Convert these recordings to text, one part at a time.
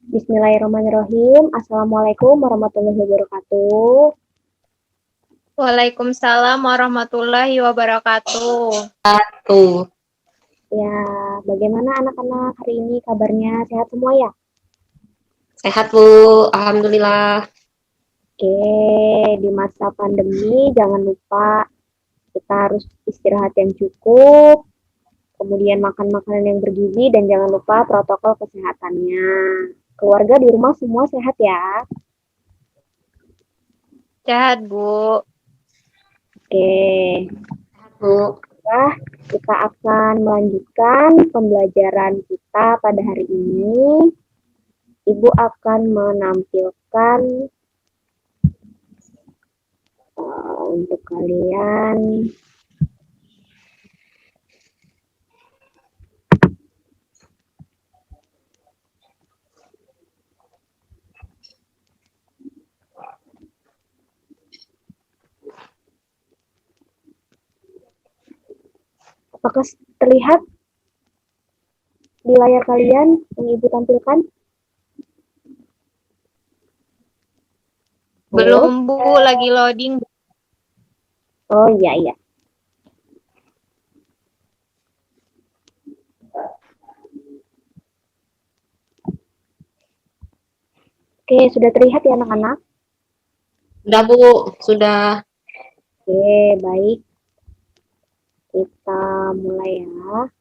Bismillahirrahmanirrahim. Assalamualaikum warahmatullahi wabarakatuh. Waalaikumsalam warahmatullahi wabarakatuh. Tuh, Ya, bagaimana anak-anak hari ini kabarnya? Sehat semua ya? sehat Bu, Alhamdulillah. Oke, di masa pandemi jangan lupa kita harus istirahat yang cukup, kemudian makan makanan yang bergizi dan jangan lupa protokol kesehatannya. Keluarga di rumah semua sehat ya? Sehat, Bu. Oke, Bu, nah, kita akan melanjutkan pembelajaran kita pada hari ini. Ibu akan menampilkan untuk kalian apakah terlihat di layar kalian yang Ibu tampilkan? Belum, Halo? Bu, lagi loading. Oh iya iya. Oke, sudah terlihat ya anak-anak? udah Bu, sudah. Oke, baik. Kita mulai ya.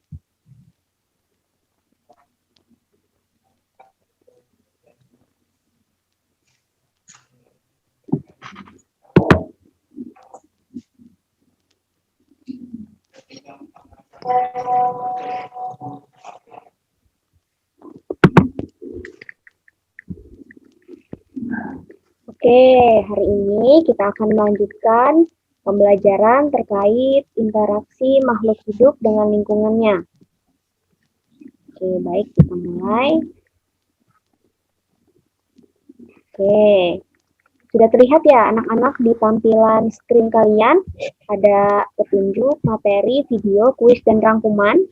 Oke, hari ini kita akan melanjutkan pembelajaran terkait interaksi makhluk hidup dengan lingkungannya. Oke, baik, kita mulai. Oke, sudah terlihat ya anak-anak di tampilan screen kalian ada petunjuk, materi, video, kuis, dan rangkuman.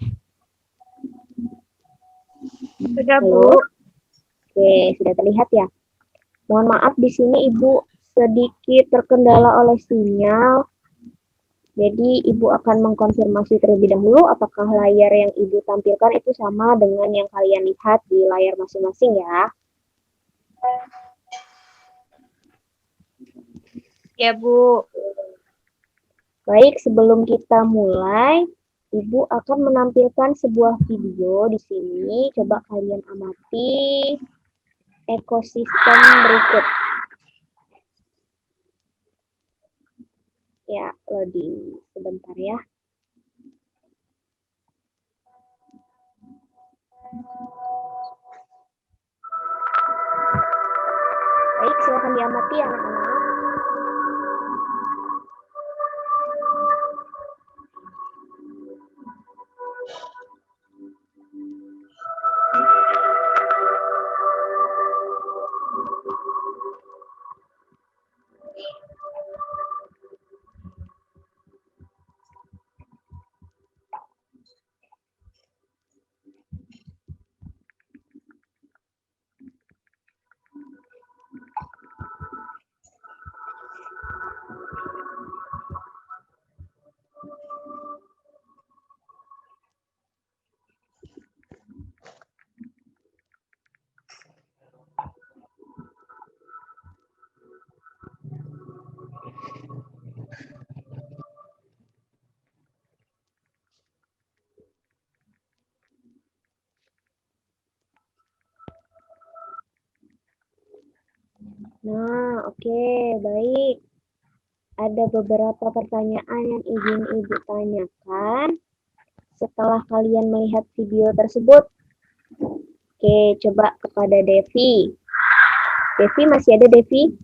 Sudah, Halo? Bu. Oke, sudah terlihat ya. Mohon maaf di sini Ibu sedikit terkendala oleh sinyal. Jadi Ibu akan mengkonfirmasi terlebih dahulu apakah layar yang Ibu tampilkan itu sama dengan yang kalian lihat di layar masing-masing ya. Ya, Bu. Baik, sebelum kita mulai, Ibu akan menampilkan sebuah video di sini. Coba kalian amati ekosistem berikut. Ya, loading sebentar ya. Baik, silakan diamati anak-anak. Nah, oke, baik. Ada beberapa pertanyaan yang ingin Ibu tanyakan setelah kalian melihat video tersebut. Oke, coba kepada Devi. Devi, masih ada Devi?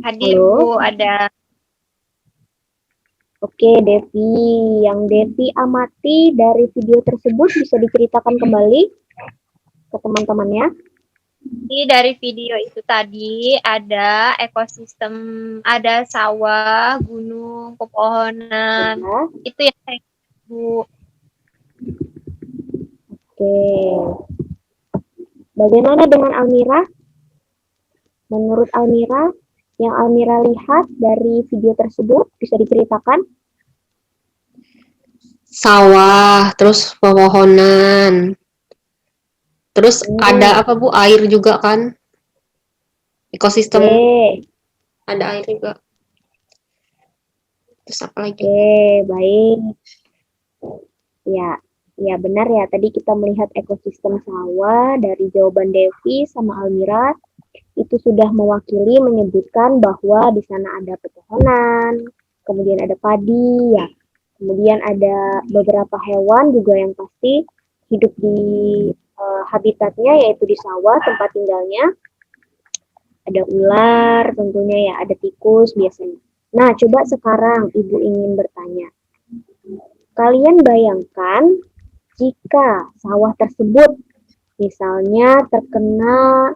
Hadir, Halo? Bu. Ada. Oke, Devi. Yang Devi amati dari video tersebut bisa diceritakan kembali ke teman-temannya? Jadi dari video itu tadi ada ekosistem, ada sawah, gunung, pepohonan. Ya. Itu yang saya lihat, Bu. Oke. Bagaimana dengan Almira? Menurut Almira, yang Almira lihat dari video tersebut bisa diceritakan? Sawah, terus pepohonan. Terus ada apa Bu? Air juga kan? Ekosistem Oke, ada air juga. Terus apa lagi? baik. Ya, ya benar ya. Tadi kita melihat ekosistem sawah dari jawaban Devi sama Almira itu sudah mewakili menyebutkan bahwa di sana ada pepohonan, kemudian ada padi, ya. Kemudian ada beberapa hewan juga yang pasti hidup di habitatnya yaitu di sawah tempat tinggalnya. Ada ular tentunya ya, ada tikus biasanya. Nah, coba sekarang Ibu ingin bertanya. Kalian bayangkan jika sawah tersebut misalnya terkena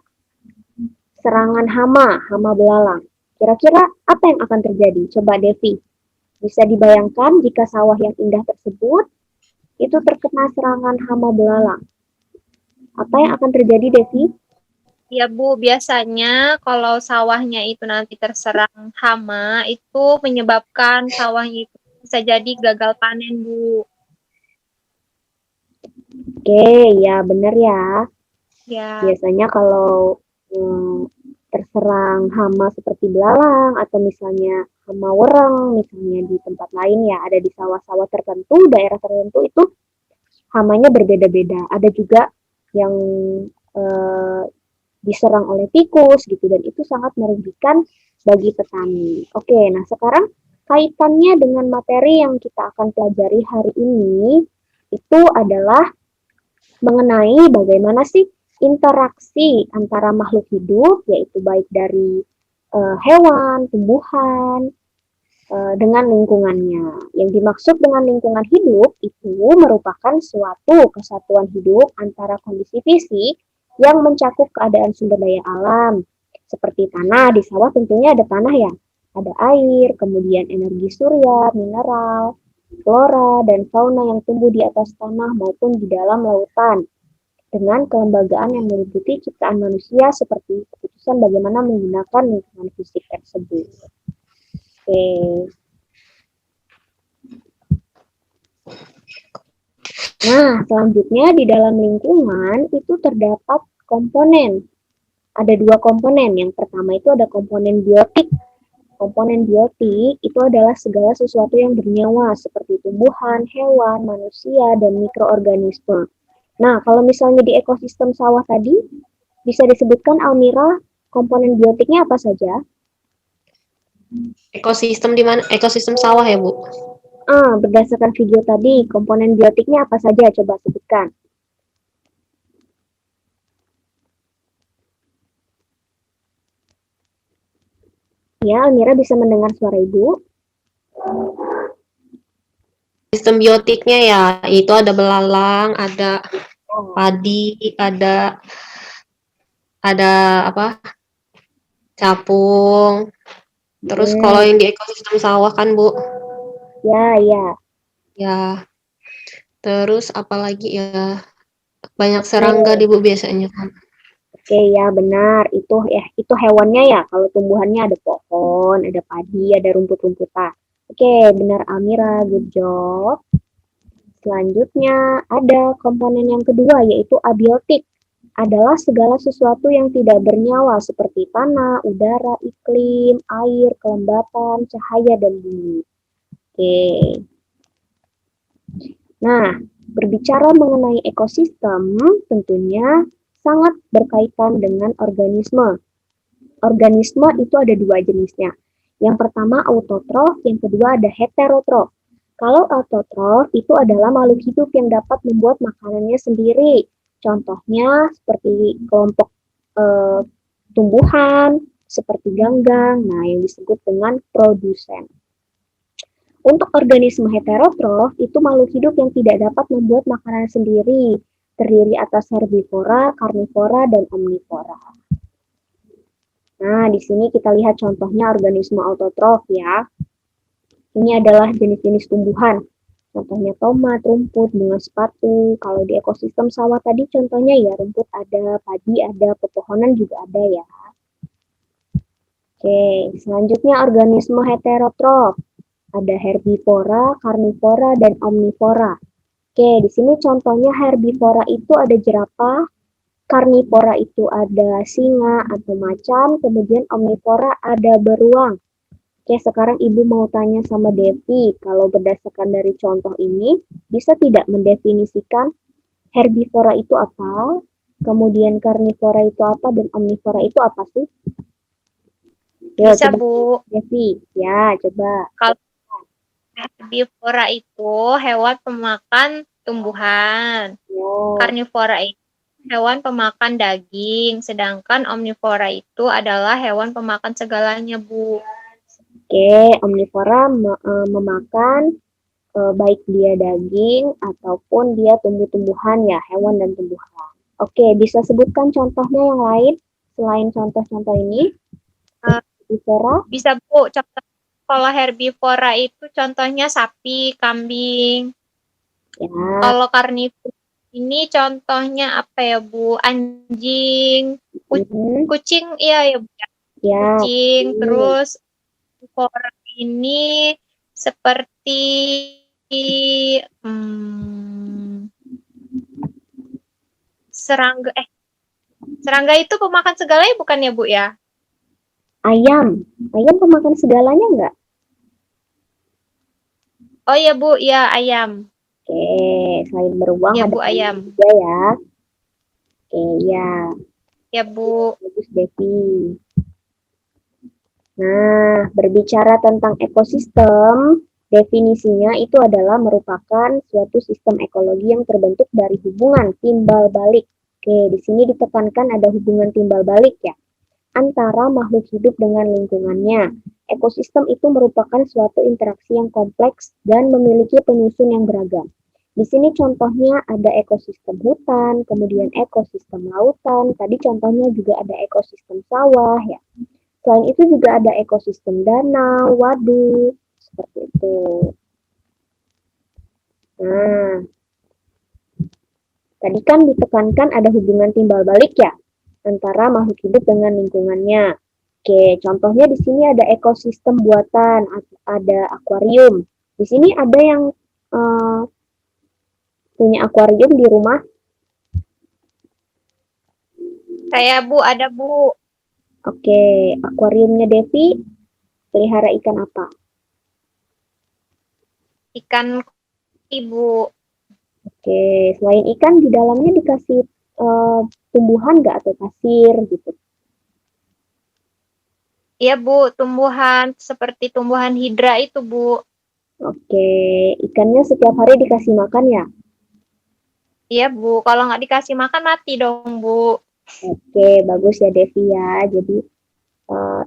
serangan hama belalang. Kira-kira apa yang akan terjadi? Coba Devi, bisa dibayangkan jika sawah yang indah tersebut itu terkena serangan hama belalang. Apa yang akan terjadi, Devi? Ya Bu, biasanya kalau sawahnya itu nanti terserang hama, itu menyebabkan sawahnya itu bisa jadi gagal panen Bu. Oke, ya benar ya. Ya, Biasanya kalau terserang hama seperti belalang atau misalnya hama wereng, misalnya di tempat lain ya, ada di sawah-sawah tertentu, daerah tertentu itu hamanya berbeda-beda. Ada juga yang eh, diserang oleh tikus gitu dan itu sangat merugikan bagi petani. Oke, nah sekarang kaitannya dengan materi yang kita akan pelajari hari ini itu adalah mengenai bagaimana sih interaksi antara makhluk hidup yaitu baik dari hewan, tumbuhan dengan lingkungannya. Yang dimaksud dengan lingkungan hidup itu merupakan suatu kesatuan hidup antara kondisi fisik yang mencakup keadaan sumber daya alam. Seperti tanah, di sawah tentunya ada tanah ya. Ada air, kemudian energi surya, mineral, flora, dan fauna yang tumbuh di atas tanah maupun di dalam lautan. Dengan kelembagaan yang meliputi ciptaan manusia seperti keputusan bagaimana menggunakan lingkungan fisik tersebut. Oke. Nah, selanjutnya di dalam lingkungan itu terdapat komponen. Ada dua komponen. Yang pertama itu ada komponen biotik. Komponen biotik itu adalah segala sesuatu yang bernyawa seperti tumbuhan, hewan, manusia, dan mikroorganisme. Nah, kalau misalnya di ekosistem sawah tadi, bisa disebutkan Almira komponen biotiknya apa saja? Ekosistem di mana? Ekosistem sawah ya Bu? Berdasarkan video tadi, komponen biotiknya apa saja? Coba sebutkan. Ya, Almira bisa mendengar suara Ibu. Sistem biotiknya ya, itu ada belalang, ada padi, ada apa? Capung. Terus kalau yang di ekosistem sawah kan Bu? Ya, ya. Ya. Terus apalagi ya? Banyak serangga di Bu biasanya kan. Oke, ya benar. Itu hewannya ya. Kalau tumbuhannya ada pohon, ada padi, ada rumput-rumputan. Oke, benar Amira, good job. Selanjutnya ada komponen yang kedua yaitu abiotik. Adalah segala sesuatu yang tidak bernyawa seperti tanah, udara, iklim, air, kelembapan, cahaya, dan bumi. Oke. Nah, berbicara mengenai ekosistem tentunya sangat berkaitan dengan organisme. Organisme itu ada dua jenisnya. Yang pertama autotrof, yang kedua ada heterotrof. Kalau autotrof itu adalah makhluk hidup yang dapat membuat makanannya sendiri. Contohnya seperti kelompok tumbuhan, seperti ganggang, nah yang disebut dengan produsen. Untuk organisme heterotrof, itu makhluk hidup yang tidak dapat membuat makanan sendiri, terdiri atas herbivora, karnivora, dan omnivora. Nah, di sini kita lihat contohnya organisme autotrof ya. Ini adalah jenis-jenis tumbuhan. Contohnya tomat, rumput, bunga sepatu. Kalau di ekosistem sawah tadi contohnya ya rumput ada, padi ada, pepohonan juga ada ya. Oke, selanjutnya organisme heterotrof. Ada herbivora, karnivora, dan omnivora. Oke, di sini contohnya herbivora itu ada jerapah, karnivora itu ada singa atau macan, kemudian omnivora ada beruang. Oke, sekarang Ibu mau tanya sama Devi, kalau berdasarkan dari contoh ini, bisa tidak mendefinisikan herbivora itu apa, kemudian karnivora itu apa, dan omnivora itu apa sih? Yuk, Bisa, coba Bu. Devi. Ya, coba. Kalau herbivora itu hewan pemakan tumbuhan. Ya, Karnivora itu hewan pemakan daging, sedangkan omnivora itu adalah hewan pemakan segalanya, Bu. oke, omnivora memakan baik dia daging ataupun dia tumbuh-tumbuhan ya, hewan dan tumbuhan. Oke, bisa sebutkan contohnya yang lain selain contoh-contoh ini? Eh, Herbivora? Bisa, Bu. Contoh kalau herbivora itu contohnya sapi, kambing. Ya, Kalau karnivora ini contohnya apa ya, Bu? Anjing, mhm, kucing, iya ya, Bu. ya, Kucing, oke. terus herbivora ini seperti hmm, serangga. Serangga itu pemakan segalanya bukan ya, Bu ya? Ayam. Ayam pemakan segalanya enggak? Oh iya, Bu, ya ayam. Oke, selain beruang Ya, ada Bu, ayam ayam. juga ya. Oke, ya. Ya, Bu. Bagus, Devi. Nah, berbicara tentang ekosistem, definisinya itu adalah merupakan suatu sistem ekologi yang terbentuk dari hubungan timbal balik. Oke, di sini ditekankan ada hubungan timbal balik ya, antara makhluk hidup dengan lingkungannya. Ekosistem itu merupakan suatu interaksi yang kompleks dan memiliki penyusun yang beragam. Di sini contohnya ada ekosistem hutan, kemudian ekosistem lautan, tadi contohnya juga ada ekosistem sawah ya. Selain itu juga ada ekosistem danau, waduk, seperti itu. Nah, tadi kan ditekankan ada hubungan timbal balik ya antara makhluk hidup dengan lingkungannya. Oke, contohnya di sini ada ekosistem buatan, ada akuarium. Di sini ada yang uh, punya akuarium di rumah. Saya, Bu, ada, Bu. Oke, akuariumnya Devi pelihara ikan apa? Ikan ibu. Oke, selain ikan di dalamnya dikasih tumbuhan nggak atau pasir gitu? Iya, Bu, tumbuhan seperti tumbuhan hidra itu, Bu. Oke, ikannya setiap hari dikasih makan ya? Iya, Bu. Kalau nggak dikasih makan mati dong, Bu. Oke, bagus ya Devi ya. Jadi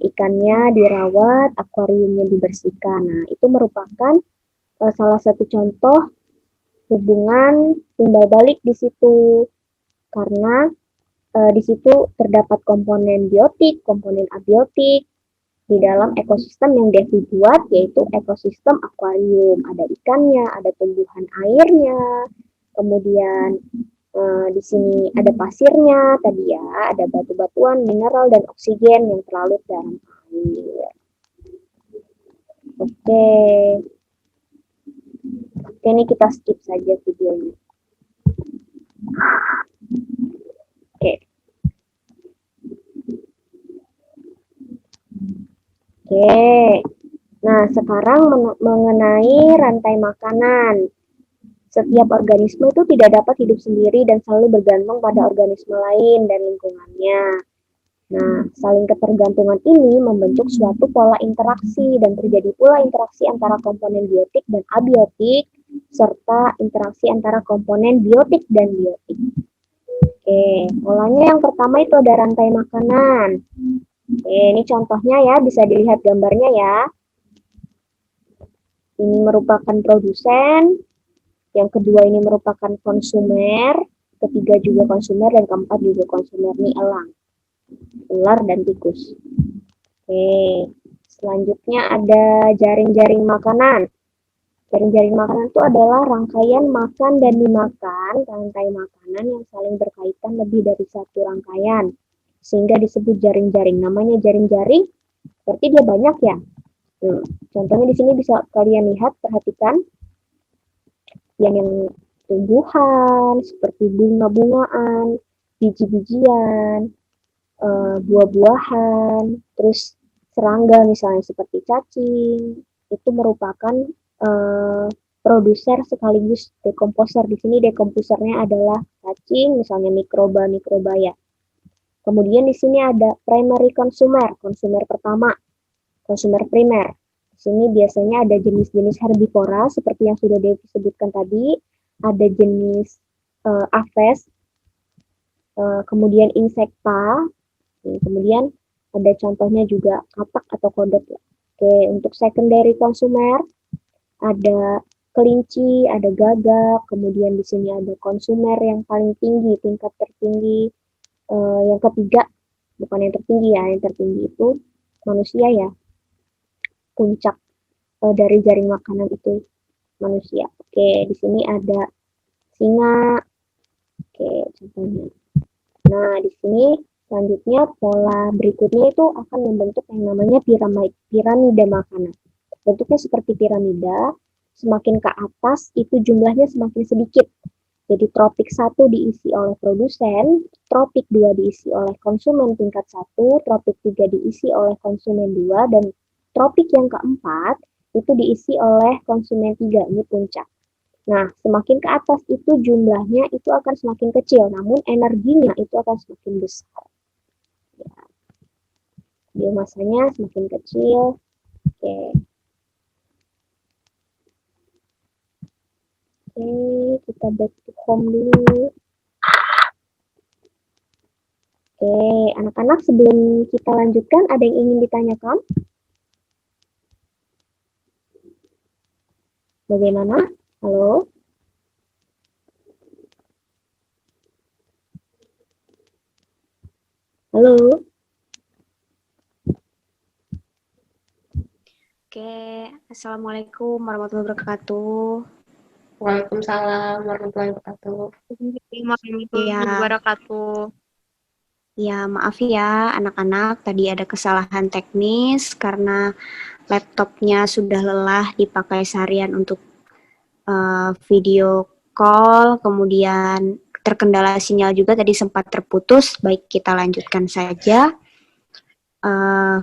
ikannya dirawat, akuariumnya dibersihkan. Nah, itu merupakan salah satu contoh hubungan timbal balik di situ. Karena di situ terdapat komponen biotik, komponen abiotik di dalam ekosistem yang Devi buat, yaitu ekosistem akuarium. Ada ikannya, ada tumbuhan airnya, kemudian di sini ada pasirnya tadi ya, ada batu-batuan, mineral, dan oksigen yang terlarut dalam air. Oke, oke ini kita skip saja videonya. Oke, oke. Nah, sekarang mengenai rantai makanan. Setiap organisme itu tidak dapat hidup sendiri dan selalu bergantung pada organisme lain dan lingkungannya. Nah, saling ketergantungan ini membentuk suatu pola interaksi dan terjadi pula interaksi antara komponen biotik dan abiotik serta interaksi antara komponen biotik dan biotik. Oke, polanya yang pertama itu ada rantai makanan. Oke, ini contohnya ya, bisa dilihat gambarnya ya. Ini merupakan produsen, yang kedua ini merupakan konsumer, ketiga juga konsumer, dan keempat juga konsumer. Ini elang, ular, dan tikus. Oke, selanjutnya ada jaring-jaring makanan. Jaring-jaring makanan itu adalah rangkaian makan dan dimakan, rantai makanan yang saling berkaitan lebih dari satu rangkaian, sehingga disebut jaring-jaring. Namanya jaring-jaring, berarti dia banyak ya. Contohnya di sini bisa kalian lihat, perhatikan, yang tumbuhan seperti bunga-bungaan, biji-bijian, buah-buahan, terus serangga misalnya seperti cacing, itu merupakan produser sekaligus dekomposer. Di sini dekomposernya adalah cacing, misalnya mikroba ya. Kemudian di sini ada primary consumer, konsumer pertama, konsumer primer. Di sini biasanya ada jenis-jenis herbivora seperti yang sudah disebutkan tadi, ada jenis aves, kemudian insekta, kemudian ada contohnya juga katak atau kodok ya. Oke, untuk secondary consumer ada kelinci, ada gagak, kemudian di sini ada konsumer yang paling tinggi, tingkat tertinggi, yang ketiga, bukan yang tertinggi ya, yang tertinggi itu manusia ya, puncak dari jaring makanan itu manusia. Oke, di sini ada singa, oke contohnya. Nah, di sini selanjutnya pola berikutnya itu akan membentuk yang namanya piramida makanan. Bentuknya seperti piramida, semakin ke atas itu jumlahnya semakin sedikit. Jadi tropik 1 diisi oleh produsen, tropik 2 diisi oleh konsumen tingkat 1, tropik 3 diisi oleh konsumen 2, dan tropik yang keempat itu diisi oleh konsumen 3, ini puncak. Nah, semakin ke atas itu jumlahnya itu akan semakin kecil, namun energinya itu akan semakin besar. Ya. Biomasanya semakin kecil. Oke. Oke, kita back to home dulu. Oke, anak-anak sebelum kita lanjutkan, ada yang ingin ditanyakan? Bagaimana? Halo? Halo? Oke, Assalamualaikum warahmatullahi wabarakatuh. Waalaikumsalam warahmatullahi wabarakatuh. Warahmatullahi Ya. wabarakatuh. Ya, maaf ya anak-anak, tadi ada kesalahan teknis karena laptopnya sudah lelah dipakai seharian untuk video call, kemudian terkendala sinyal juga tadi sempat terputus. Baik, kita lanjutkan saja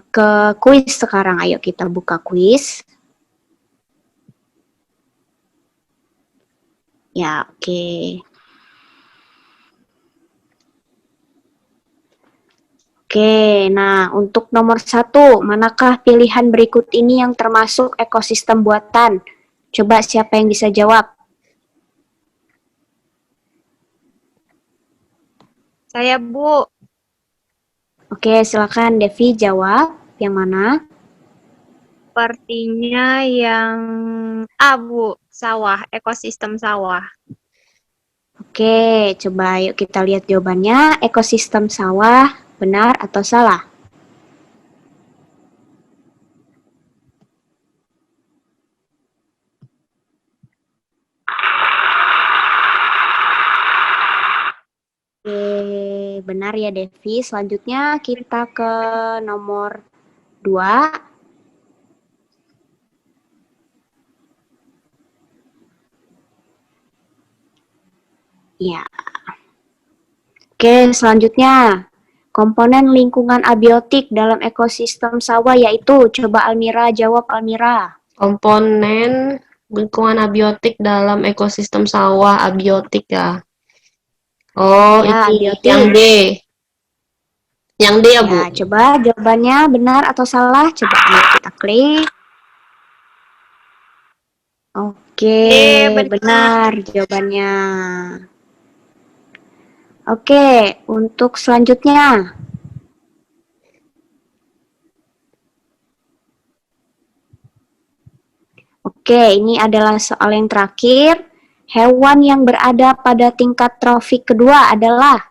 ke kuis sekarang. Ayo kita buka kuis. Ya, oke. Oke, nah untuk nomor 1, manakah pilihan berikut ini yang termasuk ekosistem buatan? Coba siapa yang bisa jawab? Saya Bu. Oke, silakan Devi jawab. Yang mana? Sepertinya yang A Bu, sawah, ekosistem sawah. Oke, coba yuk kita lihat jawabannya. Ekosistem sawah, benar atau salah? Oke, benar ya Devi. Selanjutnya kita ke nomor 2. Ya. Oke, selanjutnya. Komponen lingkungan abiotik dalam ekosistem sawah yaitu, coba Almira jawab Almira. Komponen lingkungan abiotik dalam ekosistem sawah, abiotik ya. Oh, Ya, ini abiotik. yang D. Yang D ya, Bu? Ya, coba jawabannya benar atau salah. Coba yuk kita klik. Oke, benar jawabannya. Oke, untuk selanjutnya. Oke, ini adalah soal yang terakhir. Hewan yang berada pada tingkat trofik kedua adalah.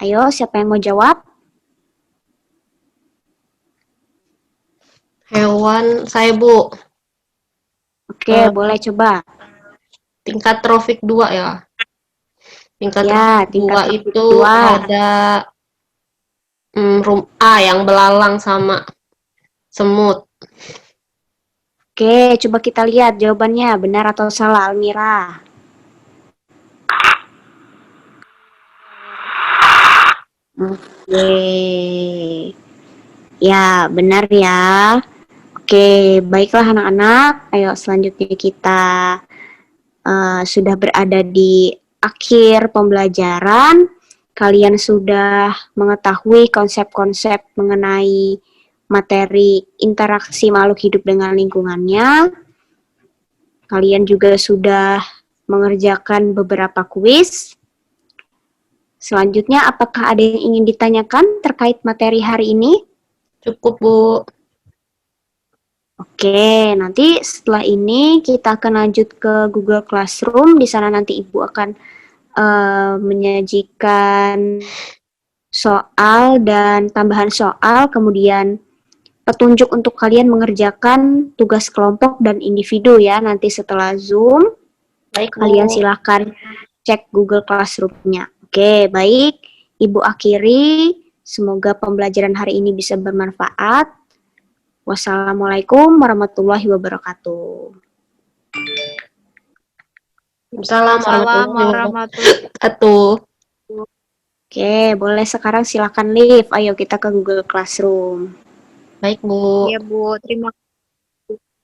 Ayo, siapa yang mau jawab? Hewan, saya Bu. Oke, boleh coba. Tingkat trofik 2 ya. Tingkat Ya, trofik tingkat 2 trofik itu 2. ada room A yang belalang sama semut. Oke, coba kita lihat jawabannya benar atau salah, Almira. Oke. Ya, benar ya. Oke, baiklah anak-anak. Ayo selanjutnya kita sudah berada di akhir pembelajaran. Kalian sudah mengetahui konsep-konsep mengenai materi interaksi makhluk hidup dengan lingkungannya. Kalian juga sudah mengerjakan beberapa kuis. Selanjutnya, apakah ada yang ingin ditanyakan terkait materi hari ini? Cukup, Bu. Oke, nanti setelah ini kita akan lanjut ke Google Classroom. Di sana nanti Ibu akan menyajikan soal dan tambahan soal, kemudian petunjuk untuk kalian mengerjakan tugas kelompok dan individu ya. Nanti setelah Zoom, Baik, Bu. kalian silahkan cek Google Classroom-nya. Oke, baik. Ibu akhiri. Semoga pembelajaran hari ini bisa bermanfaat. Wassalamualaikum warahmatullahi wabarakatuh. Salam Salam warahmatullahi wabarakatuh. Oke, boleh sekarang silakan live. Ayo kita ke Google Classroom. Baik, Bu. wabarakatuh. Ya, Bu. Terima